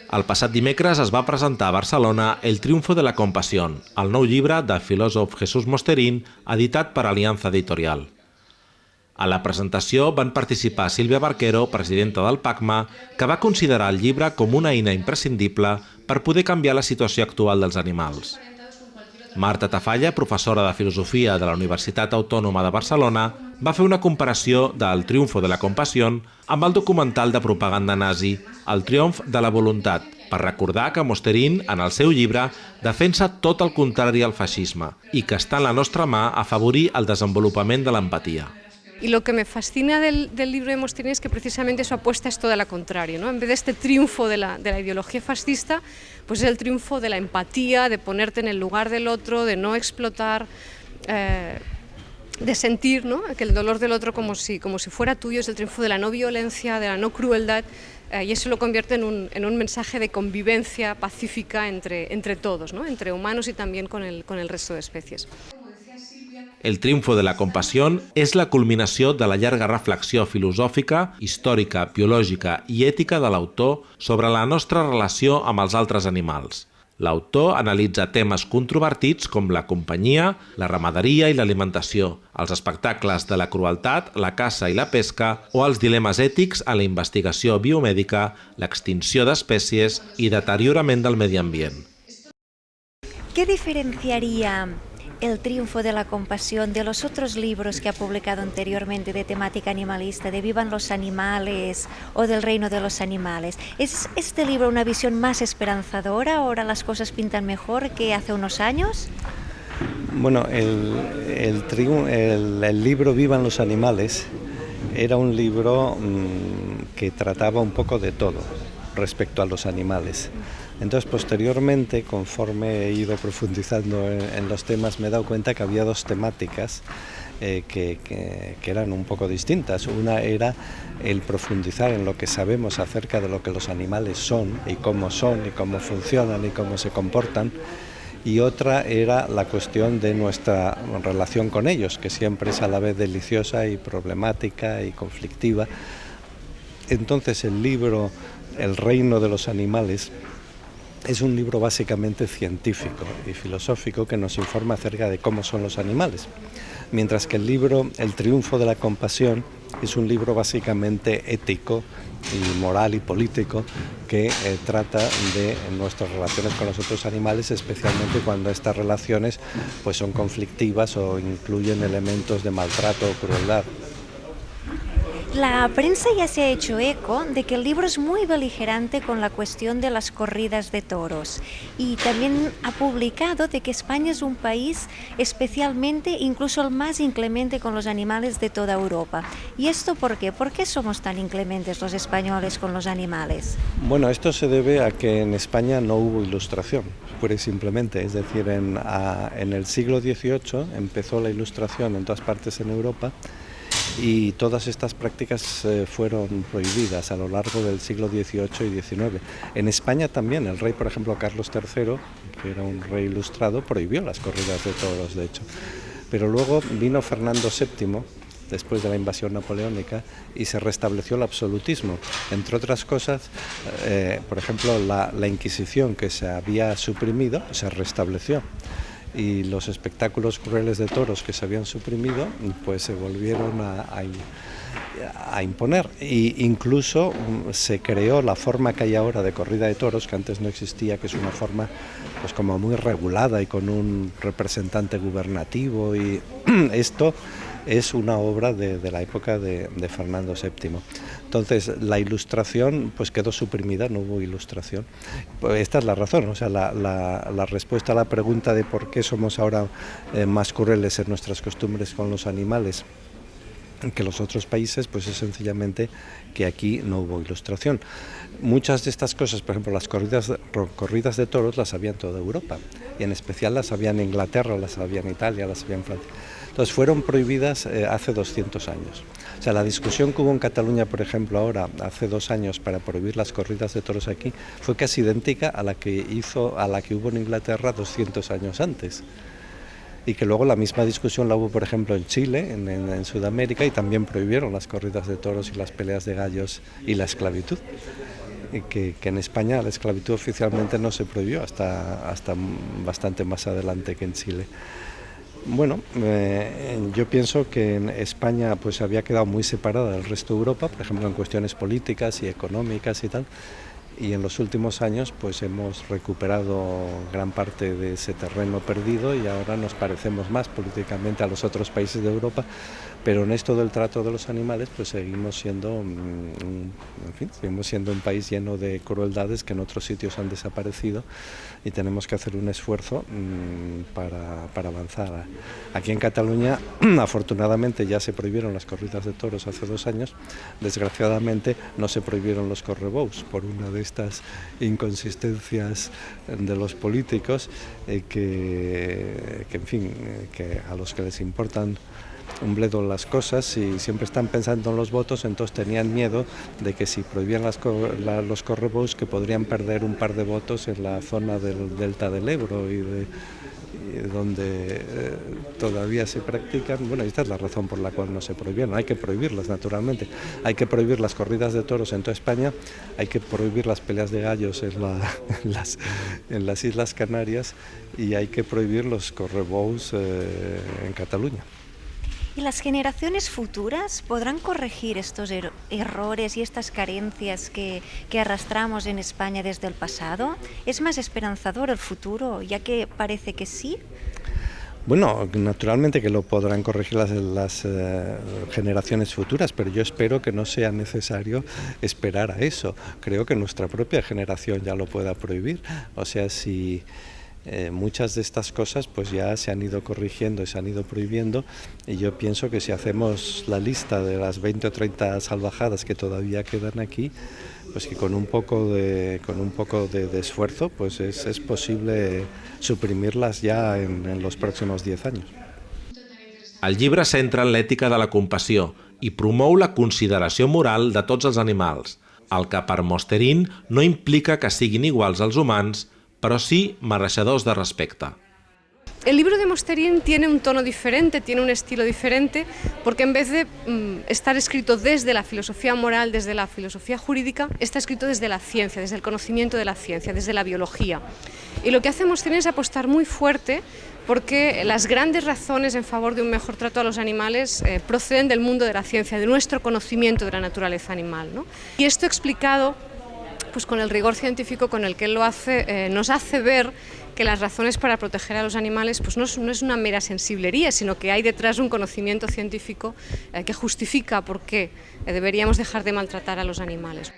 El passat dimecres es va presentar a Barcelona El triunfo de la compasión, el nou llibre del filòsof Jesús Mosterín, editat per Alianza Editorial. A la presentació van participar Sílvia Barquero, presidenta del PACMA, que va considerar el llibre com una eina imprescindible per poder canviar la situació actual dels animals. Marta Tafalla, professora de Filosofia de la Universitat Autònoma de Barcelona, va fer una comparació del Triunfo de la Compasión amb el documental de propaganda nazi El triomf de la voluntat, per recordar que Mosterín, en el seu llibre, defensa tot el contrari al feixisme i que està en la nostra mà afavorir el desenvolupament de l'empatia. Y lo que me fascina del libro de Mosterín es que precisamente su apuesta es toda la contraria, ¿no? En vez de este triunfo de la ideología fascista, pues es el triunfo de la empatía, de ponerte en el lugar del otro, de no explotar, de sentir, ¿no?, que el dolor del otro como si fuera tuyo. Es el triunfo de la no violencia, de la no crueldad, y eso lo convierte en un mensaje de convivencia pacífica entre todos, ¿no?, entre humanos y también con el resto de especies. El triunfo de la compassió és la culminació de la llarga reflexió filosòfica, històrica, biològica i ètica de l'autor sobre la nostra relació amb els altres animals. L'autor analitza temes controvertits com la companyia, la ramaderia i l'alimentació, els espectacles de la crueltat, la caça i la pesca o els dilemes ètics a la investigació biomèdica, l'extinció d'espècies i deteriorament del medi ambient. ¿Qué diferenciaría El triunfo de la compasión de los otros libros que ha publicado anteriormente de temática animalista, de Vivan los animales o del reino de los animales? ¿Es este libro una visión más esperanzadora? ¿Ahora las cosas pintan mejor que hace unos años? Bueno, el libro Vivan los animales era un libro que trataba un poco de todo respecto a los animales. Entonces, posteriormente, conforme he ido profundizando en los temas, me he dado cuenta que había dos temáticas que eran un poco distintas. Una era el profundizar en lo que sabemos acerca de lo que los animales son y cómo funcionan y cómo se comportan. Y otra era la cuestión de nuestra relación con ellos, que siempre es a la vez deliciosa y problemática y conflictiva. Entonces, el libro El reino de los animales es un libro básicamente científico y filosófico que nos informa acerca de cómo son los animales, mientras que el libro El triunfo de la compasión es un libro básicamente ético y moral y político que trata de nuestras relaciones con los otros animales, especialmente cuando estas relaciones pues son conflictivas o incluyen elementos de maltrato o crueldad. La prensa ya se ha hecho eco de que el libro es muy beligerante con la cuestión de las corridas de toros y también ha publicado de que España es un país especialmente, incluso el más inclemente con los animales de toda Europa. ¿Y esto por qué? ¿Por qué somos tan inclementes los españoles con los animales? Bueno, esto se debe a que en España no hubo ilustración, pura y simplemente. Es decir, en el siglo XVIII empezó la ilustración en todas partes en Europa, y todas estas prácticas fueron prohibidas a lo largo del siglo XVIII y XIX. En España también, el rey, por ejemplo, Carlos III, que era un rey ilustrado, prohibió las corridas de toros, de hecho. Pero luego vino Fernando VII, después de la invasión napoleónica, y se restableció el absolutismo. Entre otras cosas, por ejemplo, la Inquisición, que se había suprimido, se restableció. Y los espectáculos crueles de toros que se habían suprimido pues se volvieron a imponer, e incluso se creó la forma que hay ahora de corrida de toros, que antes no existía, que es una forma pues como muy regulada y con un representante gubernativo, y esto es una obra de la época de Fernando VII. Entonces, la ilustración pues quedó suprimida, no hubo ilustración. Pues esta es la razón, o sea, la respuesta a la pregunta de por qué somos ahora más crueles en nuestras costumbres con los animales que los otros países, pues es sencillamente que aquí no hubo ilustración. Muchas de estas cosas, por ejemplo, las corridas de toros las había en toda Europa, y en especial las había en Inglaterra, las había en Italia, las había en Francia. Entonces fueron prohibidas hace 200 años. O sea, la discusión que hubo en Cataluña, por ejemplo, ahora, hace 2 años, para prohibir las corridas de toros aquí, fue casi idéntica a la que hubo en Inglaterra 200 años antes. Y que luego la misma discusión la hubo, por ejemplo, en Chile, en Sudamérica, y también prohibieron las corridas de toros y las peleas de gallos y la esclavitud. que en España la esclavitud oficialmente no se prohibió hasta bastante más adelante que en Chile. Bueno, yo pienso que en España pues había quedado muy separada del resto de Europa, por ejemplo en cuestiones políticas y económicas y tal, y en los últimos años pues hemos recuperado gran parte de ese terreno perdido y ahora nos parecemos más políticamente a los otros países de Europa, pero en esto del trato de los animales pues seguimos siendo un país lleno de crueldades que en otros sitios han desaparecido y tenemos que hacer un esfuerzo para avanzar. Aquí en Cataluña afortunadamente ya se prohibieron las corridas de toros hace 2 años, desgraciadamente no se prohibieron los correbous por una de estas inconsistencias de los políticos que a los que les importan un bledo las cosas y siempre están pensando en los votos, entonces tenían miedo de que si prohibían los correbous que podrían perder un par de votos en la zona del delta del Ebro y donde todavía se practican. Bueno, esta es la razón por la cual no se prohibieron. Hay que prohibirlas, naturalmente. Hay que prohibir las corridas de toros en toda España, hay que prohibir las peleas de gallos en las Islas Canarias y hay que prohibir los correbous en Cataluña. ¿Y las generaciones futuras podrán corregir estos errores y estas carencias que arrastramos en España desde el pasado? ¿Es más esperanzador el futuro, ya que parece que sí? Bueno, naturalmente que lo podrán corregir las generaciones futuras, pero yo espero que no sea necesario esperar a eso. Creo que nuestra propia generación ya lo pueda prohibir. O sea, si muchas de estas cosas pues ya se han ido corrigiendo y se han ido prohibiendo, y yo pienso que si hacemos la lista de las 20 o 30 salvajadas que todavía quedan aquí, pues que con un poco de esfuerzo pues es posible suprimirlas ya en los próximos 10 años. El llibre centra en l'ètica de la compassió i promou la consideració moral de tots els animals, el que per Mosterin no implica que siguin iguals als humans, pero sí mereixedors de respecte. El libro de Mosterin tiene un tono diferente, tiene un estilo diferente, porque en vez de estar escrito desde la filosofía moral, desde la filosofía jurídica, está escrito desde la ciencia, desde el conocimiento de la ciencia, desde la biología. Y lo que hace Mosterin es apostar muy fuerte porque las grandes razones en favor de un mejor trato a los animales proceden del mundo de la ciencia, de nuestro conocimiento de la naturaleza animal, ¿no? Y esto explicado pues con el rigor científico con el que él lo hace, nos hace ver que las razones para proteger a los animales pues no es una mera sensiblería, sino que hay detrás un conocimiento científico que justifica por qué deberíamos dejar de maltratar a los animales.